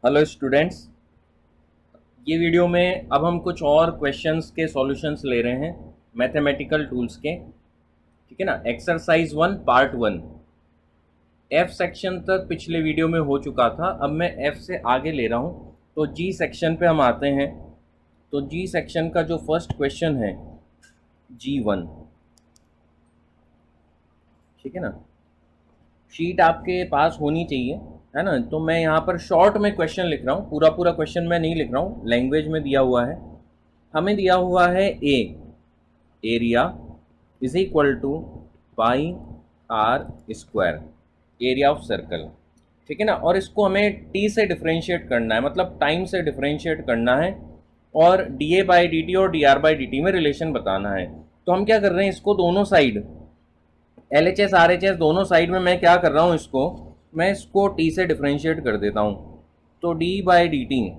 Hello students, ये video में अब हम कुछ और क्वेश्चंस के सॉल्यूशंस ले रहे हैं मैथमेटिकल टूल्स के। ठीक है ना। एक्सरसाइज 1 पार्ट 1 एफ सेक्शन तक पिछले वीडियो में हो चुका था। अब मैं एफ से आगे ले रहा हूँ, तो जी सेक्शन पे हम आते हैं। तो जी सेक्शन का जो फर्स्ट क्वेश्चन है G1, ठीक है ना। शीट आपके पास होनी चाहिए, है ना। तो मैं यहाँ पर शॉर्ट में क्वेश्चन लिख रहा हूँ, पूरा पूरा क्वेश्चन मैं नहीं लिख रहा हूँ, लैंग्वेज में दिया हुआ है। हमें दिया हुआ है A area is equal to pi r square, area of circle. ठीक है ना। और इसको हमें टी से डिफ्रेंशिएट करना है, मतलब टाइम से डिफ्रेंशिएट करना है, और d A by D t और d r by D t में रिलेशन बताना है। तो हम क्या कर रहे हैं, इसको दोनों side L H S R H S दोनों साइड में मैं क्या कर रहा हूँ, मैं इसको टी से डिफ्रेंशिएट कर देता हूँ। तो D by D T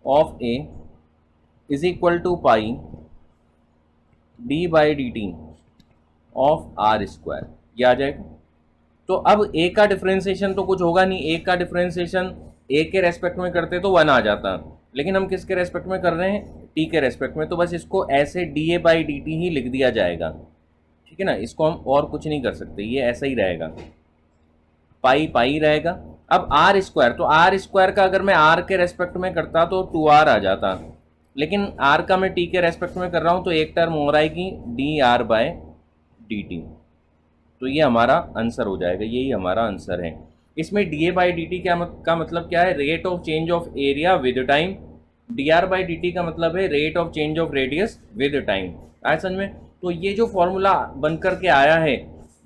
of A is equal to pi D by D T of R square, ये आ जाएगा। तो अब ए का डिफ्रेंसिएशन तो कुछ होगा नहीं, ए का डिफ्रेंसिएशन ए के रेस्पेक्ट में करते तो 1 आ जाता, लेकिन हम किसके रेस्पेक्ट में कर रहे हैं, टी के रेस्पेक्ट में। तो बस इसको ऐसे d A by D t ही लिख दिया जाएगा। ठीक है ना। इसको हम और कुछ नहीं कर सकते, ये ऐसा ही रहेगा, पाई पाई रहेगा। अब आर स्क्वायर, तो आर स्क्वायर का अगर मैं आर के रेस्पेक्ट में करता तो 2r आ जाता, लेकिन आर का मैं टी के रेस्पेक्ट में कर रहा हूँ तो एक टर्म और आएगी D R by D T. तो ये हमारा आंसर हो जाएगा, यही हमारा आंसर है। इसमें D A by D T का मतलब क्या है, rate of change of area with time. D r by D T का मतलब है rate of change of radius with time. आया समझ में। तो ये जो फॉर्मूला बन करके आया है,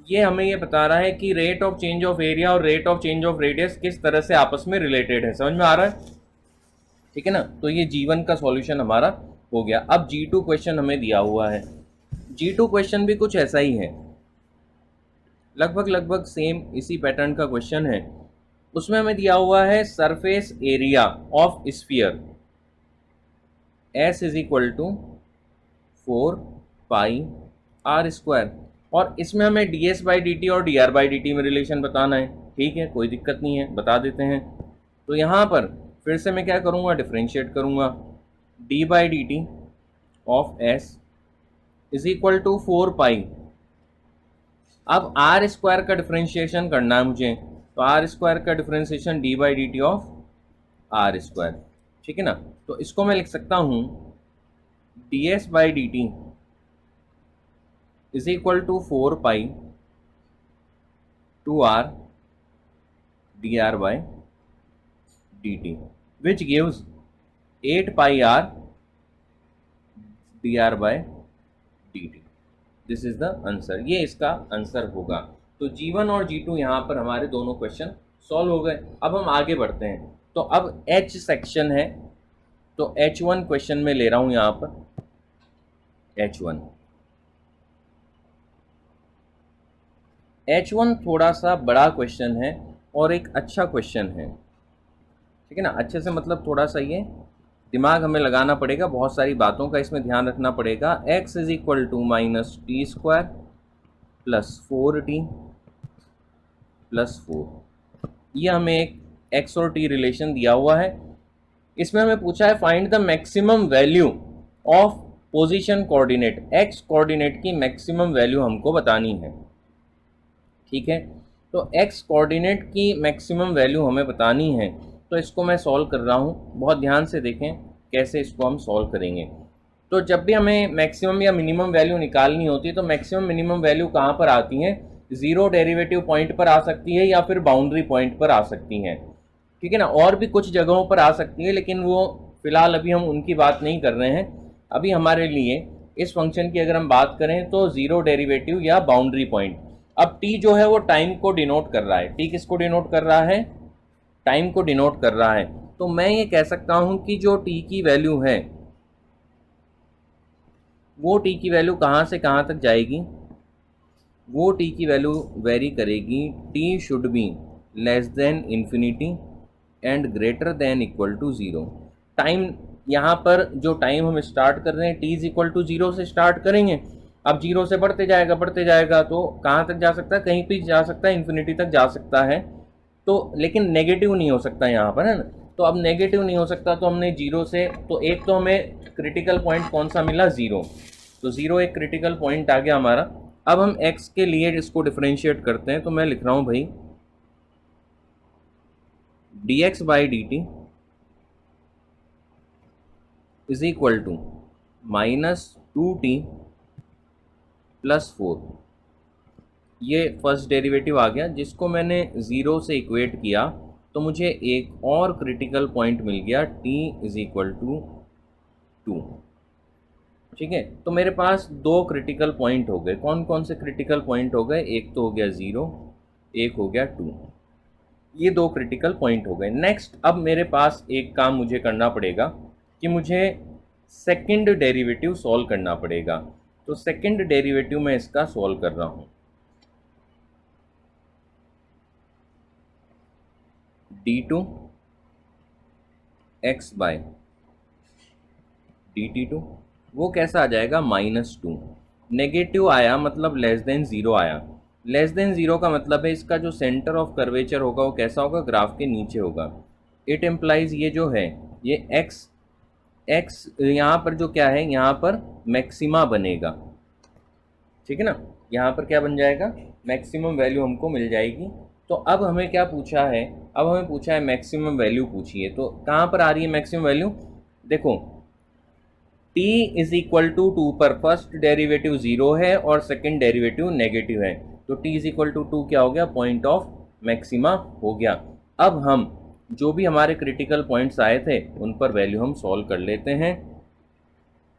ये हमें ये बता रहा है कि rate of change of area और rate of change of radius किस तरह से आपस में रिलेटेड है। समझ में आ रहा है। ठीक है ना। तो ये G1 का सॉल्यूशन हमारा हो गया। अब G2 क्वेश्चन हमें दिया हुआ है। G2 क्वेश्चन भी कुछ ऐसा ही है, लगभग सेम इसी पैटर्न का क्वेश्चन है। उसमें हमें दिया हुआ है surface area of sphere S is equal to 4 pi r square, और इसमें हमें d S by D t और d r by D t में रिलेशन बताना है। ठीक है, कोई दिक्कत नहीं है, बता देते हैं। तो यहाँ पर फिर से मैं क्या करूँगा, डिफ्रेंशिएट करूँगा। D by D T of S is equal to 4 pi. अब आर स्क्वायर का डिफ्रेंशिएशन करना है मुझे, तो आर स्क्वायर का differentiation D by D T of R square. ठीक है ना। तो इसको मैं लिख सकता हूँ D S by D T is equal to 4 pi 2r dr by dt, which gives 8 pi r dr by dt. This is the answer, ये इसका आंसर होगा। तो G1 और G2 यहाँ पर हमारे दोनों क्वेश्चन सॉल्व हो गए। अब हम आगे बढ़ते हैं। तो अब H सेक्शन है, तो H1 क्वेश्चन में ले रहा हूँ यहाँ पर H1 थोड़ा सा बड़ा क्वेश्चन है और एक अच्छा क्वेश्चन है। ठीक है ना। अच्छे से मतलब थोड़ा सा ये दिमाग हमें लगाना पड़ेगा, बहुत सारी बातों का इसमें ध्यान रखना पड़ेगा। x is equal to minus T square plus 4t plus 4, ये हमें एक x और t रिलेशन दिया हुआ है। इसमें हमें पूछा है find the maximum value of position coordinate, x coordinate की मैक्सिमम वैल्यू हमको बतानी है। ठीक है। तो x कोऑर्डिनेट की मैक्सिमम वैल्यू हमें बतानी है, तो इसको मैं सॉल्व कर रहा हूँ। बहुत ध्यान से देखें कैसे इसको हम सॉल्व करेंगे। तो जब भी हमें मैक्सिमम या मिनिमम वैल्यू निकालनी होती है, तो मैक्सिमम मिनिमम वैल्यू कहाँ पर आती हैं, ज़ीरो डेरिवेटिव पॉइंट पर आ सकती है या फिर बाउंड्री पॉइंट पर आ सकती हैं। ठीक है ना। और भी कुछ जगहों पर आ सकती है, लेकिन वो फिलहाल अभी हम उनकी बात नहीं कर रहे हैं। अभी हमारे लिए इस फंक्शन की अगर हम बात करें तो ज़ीरो डेरिवेटिव या बाउंड्री पॉइंट। अब t जो है वो टाइम को डिनोट कर रहा है। t किसको डिनोट कर रहा है, टाइम को डिनोट कर रहा है। तो मैं ये कह सकता हूं कि जो t की वैल्यू है वो t की वैल्यू कहां से कहां तक जाएगी, वो t की वैल्यू वेरी करेगी। t should be less than infinity and greater than equal to 0। Time यहाँ पर जो टाइम हम स्टार्ट कर रहे हैं t इज इक्वल टू 0 से स्टार्ट करेंगे। अब 0 से बढ़ते जाएगा तो कहाँ तक जा सकता है, कहीं भी जा सकता है, इन्फिनिटी तक जा सकता है। तो लेकिन नेगेटिव नहीं हो सकता यहाँ पर, है ना। तो अब नेगेटिव नहीं हो सकता तो हमने जीरो से, तो एक तो हमें क्रिटिकल पॉइंट कौन सा मिला, ज़ीरो। तो ज़ीरो एक क्रिटिकल पॉइंट आ गया हमारा। अब हम x के लिए इसको डिफ्रेंशिएट करते हैं, तो मैं लिख रहा हूँ भाई dx by D T is equal to -2t plus 4। ये फर्स्ट डेरिवेटिव आ गया, जिसको मैंने ज़ीरो से इक्वेट किया तो मुझे एक और क्रिटिकल पॉइंट मिल गया t इज इक्वल टू 2। ठीक है, तो मेरे पास दो क्रिटिकल पॉइंट हो गए। कौन कौन से क्रिटिकल पॉइंट हो गए, एक तो हो गया 0, एक हो गया 2। ये दो क्रिटिकल पॉइंट हो गए। नेक्स्ट अब मेरे पास एक काम मुझे करना पड़ेगा कि मुझे सेकंड डेरिवेटिव सॉल्व करना पड़ेगा। तो सेकंड डेरिवेटिव मैं इसका सॉल्व कर रहा हूँ। d2 x बाय dt2, वो कैसा आ जाएगा, -2। नेगेटिव आया मतलब लेस देन ज़ीरो आया। लेस देन ज़ीरो का मतलब है इसका जो सेंटर ऑफ कर्वेचर होगा वो कैसा होगा, ग्राफ के नीचे होगा। इट एम्प्लाइज ये जो है ये x यहाँ पर जो क्या है, यहाँ पर मैक्सिमा बनेगा। ठीक है ना, यहाँ पर क्या बन जाएगा, मैक्सिमम वैल्यू हमको मिल जाएगी। तो अब हमें क्या पूछा है, अब हमें पूछा है मैक्सिमम वैल्यू पूछिए। तो कहाँ पर आ रही है मैक्सिमम वैल्यू, देखो t इज इक्वल टू 2 पर फर्स्ट डेरिवेटिव 0 है और सेकंड डेरिवेटिव नेगेटिव है। तो t इज इक्वल टू 2 क्या हो गया, पॉइंट ऑफ मैक्सिमा हो गया। अब हम जो भी हमारे क्रिटिकल पॉइंट्स आए थे उन पर वैल्यू हम सॉल्व कर लेते हैं।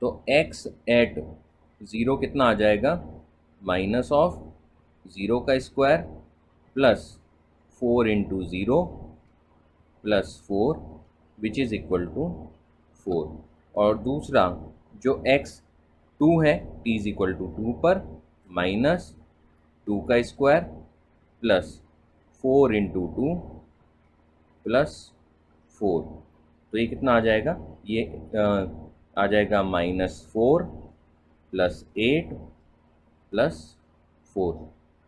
तो x एट 0 कितना आ जाएगा, माइनस ऑफ 0 का square plus 4 into 0 plus 4 which is equal to 4। और दूसरा जो x 2 है, t इज इक्वल टू 2 पर माइनस 2 का स्क्वायर प्लस 4 इंटू 2 प्लस 4। तो ये कितना आ जाएगा, ये आ जाएगा -4 plus 8 plus 4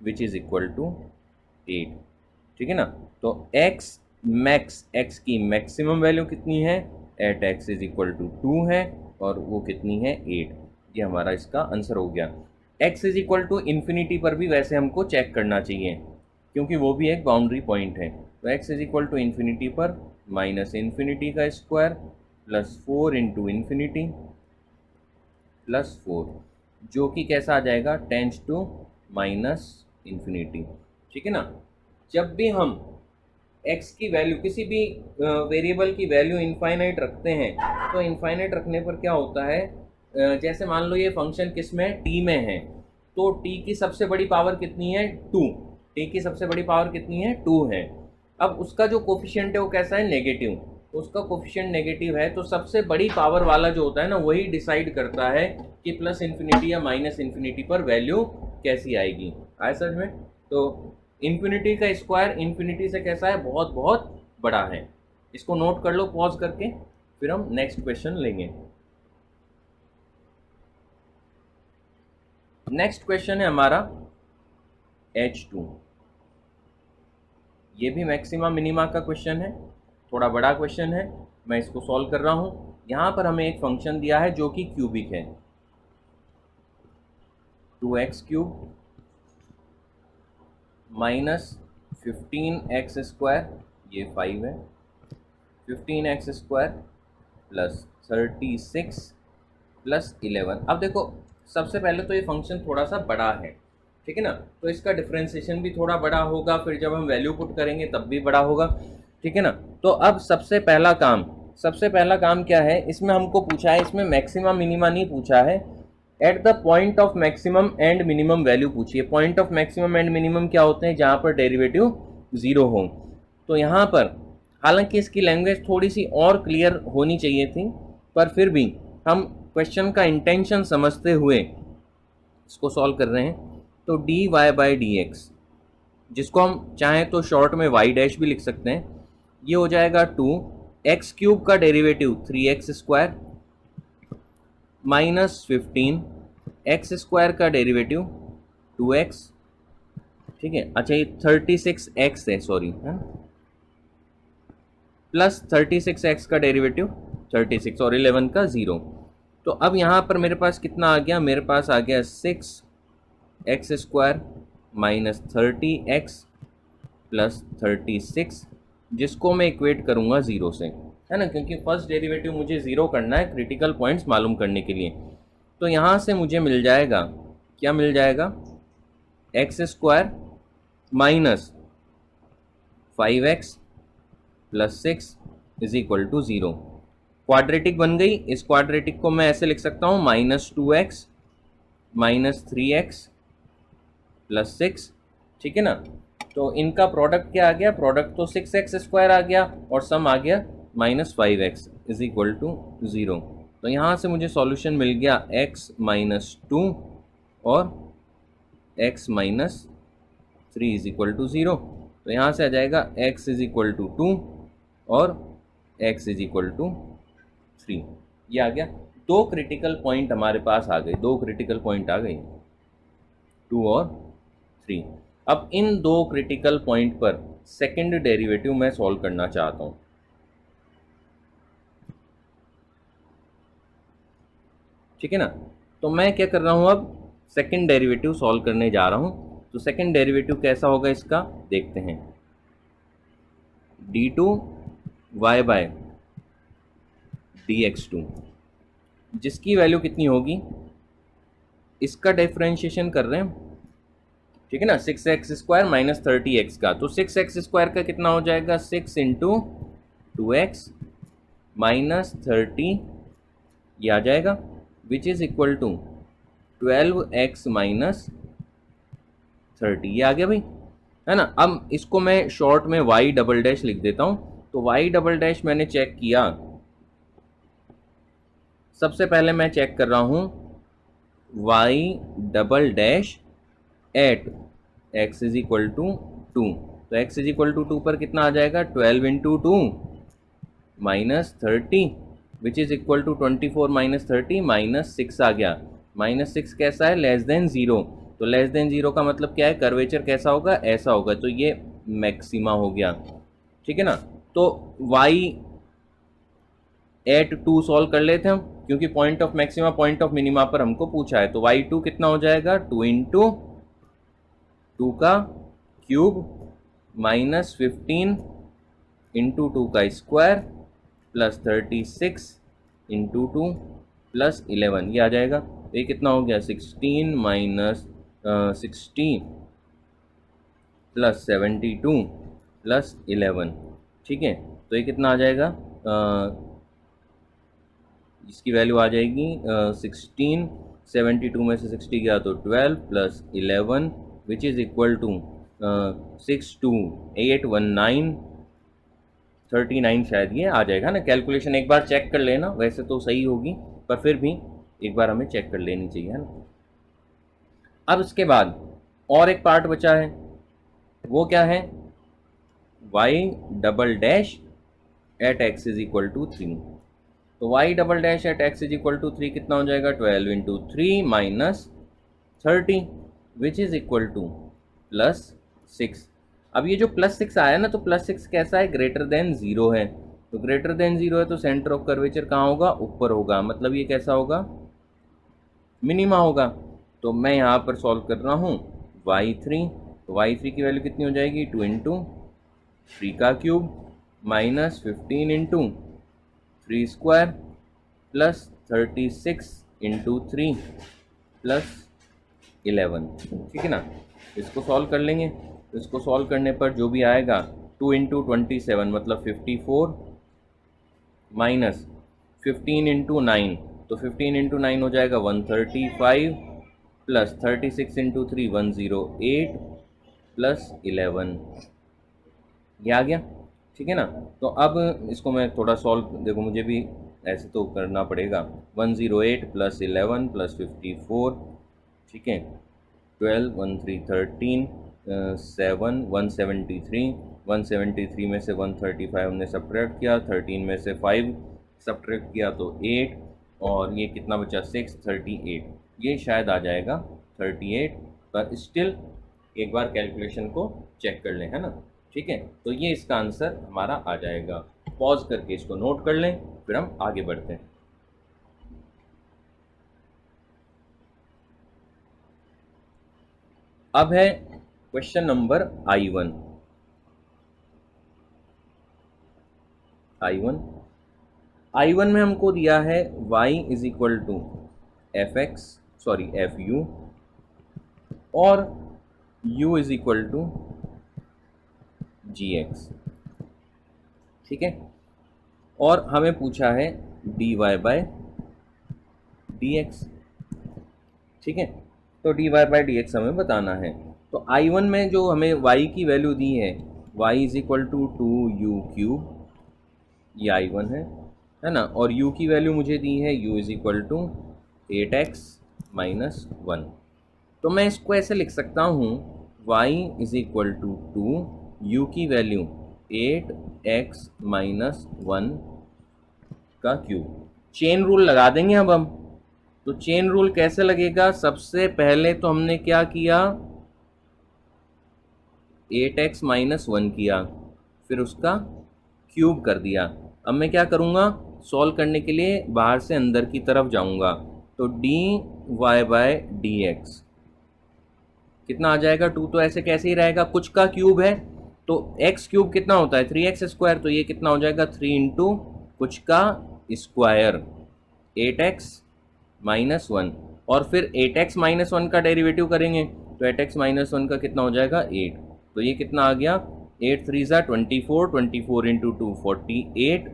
which is equal to 8। ठीक है ना। तो x मैक्स, x की मैक्सिमम वैल्यू कितनी है, at x is equal to 2 है और वो कितनी है, 8। ये हमारा इसका आंसर हो गया। x is equal to infinity पर भी वैसे हमको चेक करना चाहिए क्योंकि वो भी एक बाउंड्री पॉइंट है। तो x is equal to infinity पर माइनस इन्फिनिटी का square plus 4 into infinity plus 4, जो कि कैसा आ जाएगा, टेंस टू माइनस इन्फिनिटी। ठीक है ना। जब भी हम x की वैल्यू, किसी भी वेरिएबल की वैल्यू इनफाइनाइट रखते हैं तो इनफाइनाइट रखने पर क्या होता है, जैसे मान लो ये फंक्शन किस में, t में है, तो t की सबसे बड़ी पावर कितनी है, 2। t की सबसे बड़ी पावर कितनी है, 2 है। अब उसका जो कोफिशिएंट है वो कैसा है, नेगेटिव। उसका कोफिशिएंट नेगेटिव है तो सबसे बड़ी पावर वाला जो होता है ना, वही डिसाइड करता है कि प्लस इन्फिनिटी या माइनस इन्फिनिटी पर वैल्यू कैसी आएगी। आए समझ में। तो इन्फिनिटी का स्क्वायर इन्फिनिटी से कैसा है, बहुत बहुत बड़ा है। इसको नोट कर लो पॉज करके, फिर हम नेक्स्ट क्वेश्चन लेंगे। नेक्स्ट क्वेश्चन है हमारा H2। ये भी मैक्सिमा मिनिमा का क्वेश्चन है, थोड़ा बड़ा क्वेश्चन है। मैं इसको सॉल्व कर रहा हूँ। यहाँ पर हमें एक फंक्शन दिया है जो कि क्यूबिक है, 2x cube minus 15x square, ये 5 है, 15x स्क्वायर प्लस 36 प्लस 11। अब देखो सबसे पहले तो ये फंक्शन थोड़ा सा बड़ा है, ठीक है ना, तो इसका डिफ्रेंसिएशन भी थोड़ा बड़ा होगा, फिर जब हम वैल्यू पुट करेंगे तब भी बड़ा होगा, ठीक है ना। तो अब सबसे पहला काम क्या है, इसमें हमको पूछा है, इसमें मैक्सिमा मिनिमा नहीं पूछा है, at the point of maximum and minimum value पूछिए। Point of maximum and minimum क्या होते हैं, जहाँ पर डेरिवेटिव 0 हो। तो यहाँ पर हालांकि इसकी लैंग्वेज थोड़ी सी और क्लियर होनी चाहिए थी, पर फिर भी हम क्वेश्चन का इंटेंशन समझते हुए इसको सॉल्व कर रहे हैं। तो D Y by D X, जिसको हम चाहें तो शॉर्ट में वाई डैश भी लिख सकते हैं, ये हो जाएगा 2x क्यूब का derivative 3x square minus 15x square का डेरिवेटिव 2x। ठीक है, अच्छा ये 36x है, सॉरी है, प्लस 36x का डेरिवेटिव 36 और 11 का 0। तो अब यहाँ पर मेरे पास कितना आ गया, मेरे पास आ गया 6x² माइनस 30x प्लस 36, जिसको मैं इक्वेट करूँगा 0 से, है ना, क्योंकि फर्स्ट डेरिवेटिव मुझे 0 करना है क्रिटिकल पॉइंट्स मालूम करने के लिए। तो यहाँ से मुझे मिल जाएगा, क्या मिल जाएगा, x² minus 5x plus 6 is equal to 0। Quadratic बन गई। इस क्वाड्रेटिक को मैं ऐसे लिख सकता हूँ -2x माइनस 3x प्लस 6, ठीक है ना। तो इनका प्रोडक्ट क्या आ गया, प्रोडक्ट तो 6x² आ गया और सम आ गया -5x इज इक्वल टू 0। तो यहाँ से मुझे सॉल्यूशन मिल गया x माइनस 2 और x minus 3 is equal to 0। तो यहाँ से आ जाएगा x इज इक्वल टू 2 और x इज इक्वल टू 3। ये आ गया। दो क्रिटिकल पॉइंट हमारे पास आ गए, दो क्रिटिकल पॉइंट आ गए, 2 और 3। अब इन दो क्रिटिकल पॉइंट पर सेकंड डेरिवेटिव मैं सॉल्व करना चाहता हूँ, ठीक है ना। तो मैं क्या कर रहा हूँ, अब सेकंड डेरिवेटिव सॉल्व करने जा रहा हूँ। तो सेकंड डेरिवेटिव कैसा होगा इसका देखते हैं। d2y बाय dx2, जिसकी वैल्यू कितनी होगी, इसका डिफरेंशिएशन कर रहे हैं, ठीक है ना, 6x² माइनस 30x का। तो 6x² का कितना हो जाएगा, 6 इंटू 2x माइनस 30, ये आ जाएगा, which is equal to 12x minus 30। ये आ गया भाई, है ना। अब इसको मैं शॉर्ट में y डबल डैश लिख देता हूँ। तो y डबल डैश मैंने चेक किया, सबसे पहले मैं चेक कर रहा हूँ y double dash at x is equal to 2। तो x इज इक्वल टू 2 पर कितना आ जाएगा, 12 into 2 minus 30 which is equal to 24 minus 30 minus 6 आ गया। -6 कैसा है, लेस देन 0। तो लेस देन 0 का मतलब क्या है, कर्वेचर कैसा होगा, ऐसा होगा। तो ये मैक्सिमा हो गया, ठीक है ना। तो y एट 2 सॉल्व कर लेते हैं हम, क्योंकि point of maxima point of minima पर हमको पूछा है। तो y2 कितना हो जाएगा, 2 इंटू 2 का क्यूब माइनस 15 इंटू 2 का स्क्वायर प्लस 36 इंटू 2 प्लस 11, ये आ जाएगा। तो ये कितना हो गया, 16 माइनस 60 प्लस 72 प्लस 11, ठीक है। तो ये कितना आ जाएगा, इसकी वैल्यू आ जाएगी 16, 72 में से 60 गया तो 12 plus 11 which is equal to 62819 39 शायद ये आ जाएगा ना। कैलकुलेशन एक बार चेक कर लेना, वैसे तो सही होगी पर फिर भी एक बार हमें चेक कर लेनी चाहिए, है ना। अब इसके बाद और एक पार्ट बचा है, वो क्या है, y double dash at x is equal to 3। तो y double dash at x is equal to 3 कितना हो जाएगा, 12 into 3 minus 30 which is equal to plus 6। अब ये जो प्लस 6 आया ना, तो प्लस 6 कैसा है, ग्रेटर देन 0 है। तो ग्रेटर देन 0 है तो सेंटर ऑफ कर्वेचर कहाँ होगा, ऊपर होगा, मतलब ये कैसा होगा, मिनिमा होगा। तो मैं यहाँ पर सॉल्व कर रहा हूँ y3। तो y3 की वैल्यू कितनी हो जाएगी, 2 इंटू 3 का cube minus 15 into 3 square plus 36 into 3 plus 11, ठीक है ना। इसको सॉल्व कर लेंगे। तो इसको सॉल्व करने पर जो भी आएगा, 2 इंटू 27 मतलब 54 माइनस 15 इंटू 9, तो 15 इंटू 9 हो जाएगा 135 प्लस 36 इंटू 3 108 प्लस 11, ये आ गया, ठीक है ना। तो अब इसको मैं थोड़ा सॉल्व, देखो मुझे भी ऐसे तो करना पड़ेगा, 108 प्लस 11 प्लस 54, ठीक है, 12 1 3 13 7 173 में से 135 हमने सब्ट्रैक्ट किया, 13 में से 5 सब्ट्रैक्ट किया तो 8, और ये कितना बचा 6, 38, ये शायद आ जाएगा 38, पर स्टिल एक बार कैलकुलेशन को चेक कर लें, है ना, ठीक है। तो ये इसका आंसर हमारा आ जाएगा। पॉज करके इसको नोट कर लें, फिर हम आगे बढ़ते हैं। अब है क्वेश्चन नंबर I1। I1 में हमको दिया है y is equal to f u और u is equal to g x, ठीक है। और हमें पूछा है dy बाय dx, ठीक है। तो dy बाय dx हमें बताना है। तो I1 में जो हमें y की वैल्यू दी है y is equal to 2u³, ये I1 है ना। और u की वैल्यू मुझे दी है u is equal to 8x minus 1। तो मैं इसको ऐसे लिख सकता हूँ y is equal to 2, u की वैल्यू 8x माइनस 1 का क्यूब। चेन रूल लगा देंगे अब हम। तो चेन रूल कैसे लगेगा? सबसे पहले तो हमने क्या किया, 8x माइनस 1 किया, फिर उसका क्यूब कर दिया। अब मैं क्या करूँगा, सॉल्व करने के लिए बाहर से अंदर की तरफ जाऊँगा। तो dy बाय dx कितना आ जाएगा? 2 तो ऐसे कैसे ही रहेगा, कुछ का क्यूब है तो x क्यूब कितना होता है 3x स्क्वायर, तो ये कितना हो जाएगा 3 इंटू कुछ का स्क्वायर 8x माइनस 1, और फिर 8x माइनस 1 का डेरिवेटिव करेंगे तो 8x माइनस 1 का कितना हो जाएगा 8। तो ये कितना आ गया 8 3 ज़ा 24, 24 into 2 48,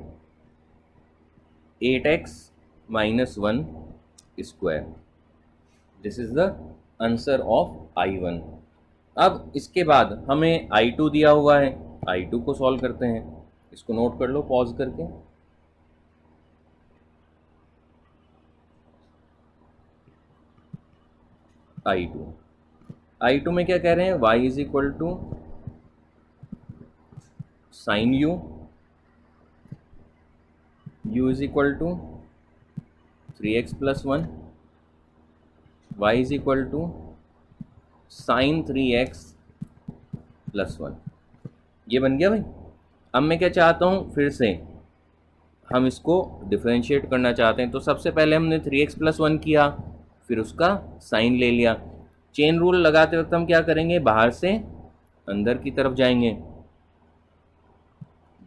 8x minus 1 square. This is the answer of I1। अब इसके बाद हमें I2 दिया हुआ है, I2 को सॉल्व करते हैं। इसको नोट कर लो पॉज करके। I2 में क्या कह रहे हैं, y is equal to sine u is equal to 3x plus 1, y is equal to sine 3x plus 1। ये बन गया भाई। अब मैं क्या चाहता हूँ, फिर से हम इसको डिफरेंशिएट करना चाहते हैं। तो सबसे पहले हमने 3x प्लस 1 किया, फिर उसका साइन ले लिया। चेन रूल लगाते वक्त हम क्या करेंगे, बाहर से अंदर की तरफ जाएंगे।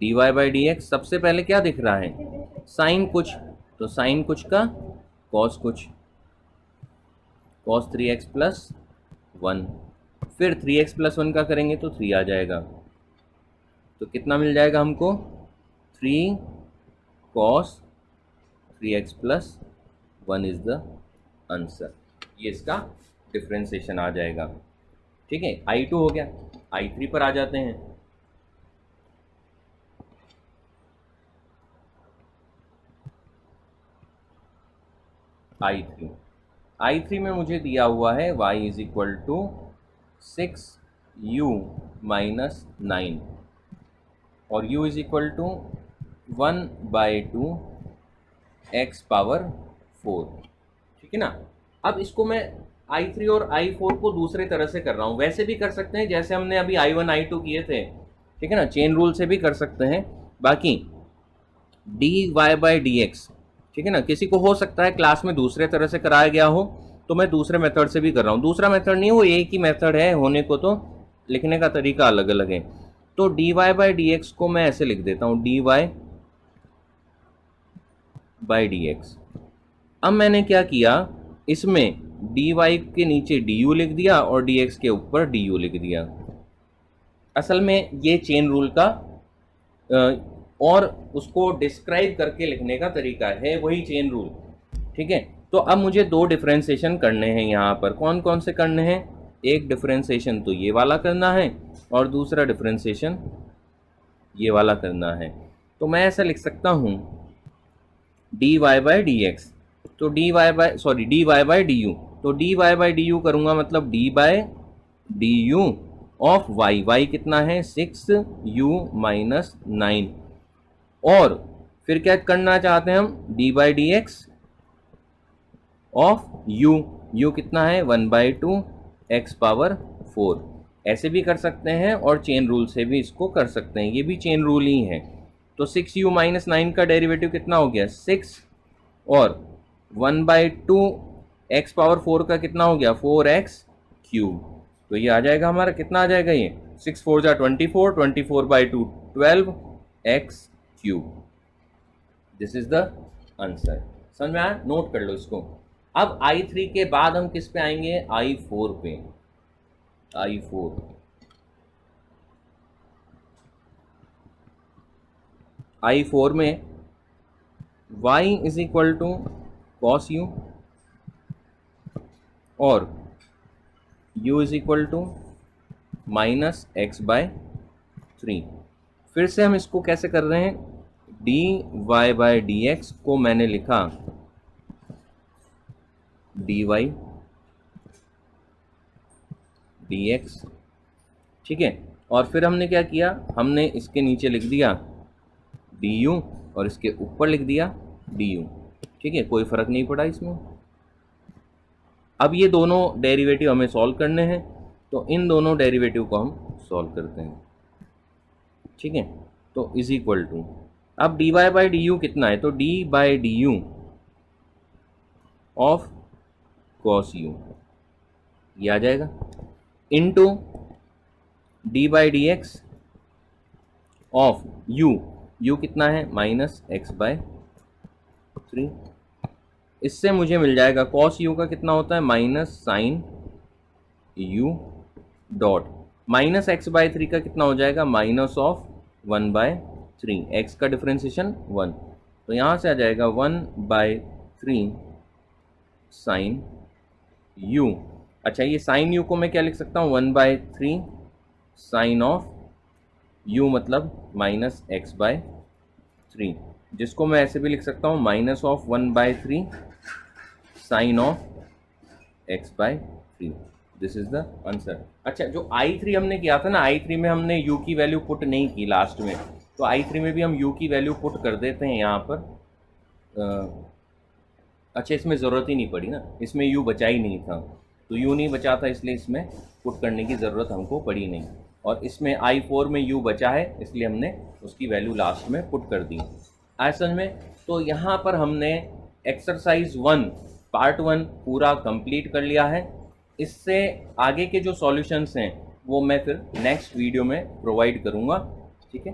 dy बाई dx सबसे पहले क्या दिख रहा है, साइन कुछ, तो साइन कुछ का कॉस कुछ, कॉस 3x प्लस 1, फिर 3x प्लस 1 का करेंगे तो 3 आ जाएगा। तो कितना मिल जाएगा हमको, 3 cos 3x plus 1 is the answer. ये इसका डिफ्रेंसिएशन आ जाएगा, ठीक है। I2 हो गया। I3 पर आ जाते हैं। I3 में मुझे दिया हुआ है y is equal to 6u minus 9 और u is equal to 1/2 x power 4, ठीक है ना। अब इसको मैं I3 और I4 को दूसरे तरह से कर रहा हूँ। वैसे भी कर सकते हैं जैसे हमने अभी I1 I2 किए थे, ठीक है ना, चेन रूल से भी कर सकते हैं। बाकी dy बाई dx, ठीक है ना, किसी को हो सकता है क्लास में दूसरे तरह से कराया गया हो, तो मैं दूसरे मेथड से भी कर रहा हूँ। दूसरा मेथड नहीं है, वो एक ही मेथड है होने को, तो लिखने का तरीका अलग अलग है। तो dy बाई dx को मैं ऐसे लिख देता हूँ, dy बाई dx। अब मैंने क्या किया, इसमें dy के नीचे du लिख दिया और dx के ऊपर du लिख दिया। असल में ये चेन रूल का और उसको डिस्क्राइब करके लिखने का तरीका है, वही चेन रूल, ठीक है। तो अब मुझे दो डिफरेंशिएशन करने हैं यहाँ पर। कौन कौन से करने हैं, एक डिफरेंशिएशन तो ये वाला करना है और दूसरा डिफरेंशिएशन ये वाला करना है। तो मैं ऐसा लिख सकता हूँ dy बाई dx, तो dy बाई du, तो dy बाई du करूँगा, मतलब d by du of y कितना है 6u माइनस 9, और फिर क्या करना चाहते हैं हम, d by dx of u कितना है 1/2 x पावर 4। ऐसे भी कर सकते हैं और चेन रूल से भी इसको कर सकते हैं, ये भी चेन रूल ही है। तो 6u माइनस 9 का डेरिवेटिव कितना हो गया 6, और 1/2 x पावर 4 का कितना हो गया 4x क्यूब। तो ये आ जाएगा हमारा, कितना आ जाएगा ये 6 4 जा 24, 24/2 12x cube. This is the answer. समझ में आया, नोट कर लो इसको। अब I3 के बाद हम किस पे आएंगे I4 पे। I4 I4 में y is equal to cos u और u is equal to minus x/3। फिर से हम इसको कैसे कर रहे हैं, dy/dx को मैंने लिखा dy dx, ठीक है। और फिर हमने क्या किया, हमने इसके नीचे लिख दिया du और इसके ऊपर लिख दिया du, ठीक है, कोई फर्क नहीं पड़ा इसमें। अब ये दोनों डेरिवेटिव हमें सॉल्व करने हैं, तो इन दोनों डेरिवेटिव को हम सॉल्व करते हैं, ठीक है। तो इज इक्वल टू, अब dy/du कितना है, तो d/du ऑफ cos u ये आ जाएगा, इनटू d/dx ऑफ u कितना है माइनस x/3। इससे मुझे मिल जाएगा cos u का कितना होता है minus sine u dot minus x/3 का कितना हो जाएगा माइनस ऑफ 1/3, x का डिफरेंशिएशन 1, तो यहाँ से आ जाएगा 1/3 साइन u। अच्छा, ये साइन u को मैं क्या लिख सकता हूँ 1/3 साइन ऑफ u मतलब माइनस x/3, जिसको मैं ऐसे भी लिख सकता हूँ minus of 1/3 sine of x/3। This is the answer. अच्छा, जो I3 हमने किया था ना, I3 में हमने u की वैल्यू पुट नहीं की लास्ट में, तो I3 में भी हम u की वैल्यू पुट कर देते हैं यहाँ पर। अच्छा, इसमें ज़रूरत ही नहीं पड़ी ना, इसमें u बचा ही नहीं था, तो u नहीं बचा था इसलिए इसमें पुट करने की ज़रूरत हमको पड़ी नहीं, और इसमें I4 में u बचा है इसलिए हमने उसकी वैल्यू लास्ट में पुट कर दी। आया समझ में? तो यहाँ पर हमने एक्सरसाइज 1 पार्ट 1 पूरा कंप्लीट कर लिया है। इससे आगे के जो सॉल्यूशंस हैं वो मैं फिर नेक्स्ट वीडियो में प्रोवाइड करूँगा, ठीक है।